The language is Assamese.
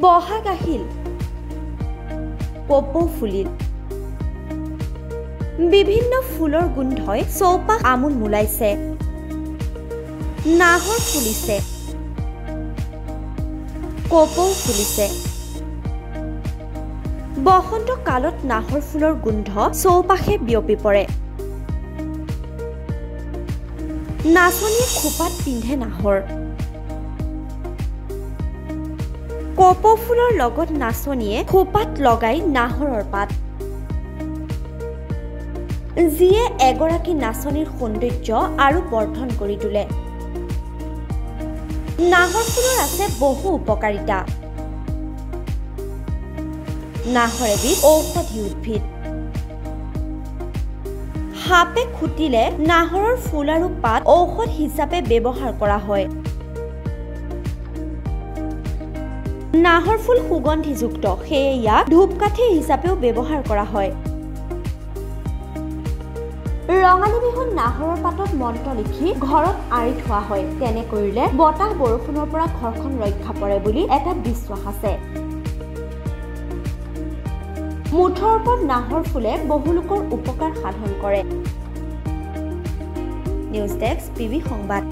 বহাগ আহিল, কপৌ ফুলিল। বিভিন্ন ফুলৰ গোন্ধই চৌপাশ আমোল মোলাইছে। নাহৰ ফুলিছে, কপৌ ফুলিছে। বসন্ত কালত নাহৰ ফুলৰ গোন্ধ চৌপাশে বিয়পি পৰে। নাচনীয়ে খোপাত পিন্ধে নাহৰ। কপৌ ফুলৰ লগত নাচনীয়ে খোপাত লগাই নাহৰৰ পাত, যিয়ে এগৰাকী নাচনীৰ সৌন্দৰ্য আৰু বৰ্ধন কৰি তোলে। নাহৰ ফুলৰ আছে বহু উপকাৰিতা। নাহৰ এবিধ ঔষধি উদ্ভিদ। সাপে খুটিলে নাহৰৰ ফুল আৰু পাত ঔষধ হিচাপে ব্যৱহাৰ কৰা হয়। নাহৰ ফুল সুগন্ধিযুক্ত, সেয়ে ইয়াক ধূপকাঠি হিচাপেও ব্যৱহাৰ কৰা হয়। ৰঙালী বিহুত নাহৰৰ পাতত মন্ত্ৰ লিখি ঘৰত আঁৰি থোৱা হয়। তেনে কৰিলে বতাহ বৰষুণৰ পৰা ঘৰখন ৰক্ষা পৰে বুলি এটা বিশ্বাস আছে। মুঠৰ ওপৰত নাহৰ ফুলে বহু লোকৰ উপকাৰ সাধন কৰে। নিউজ ডেস্ক, PB সংবাদ।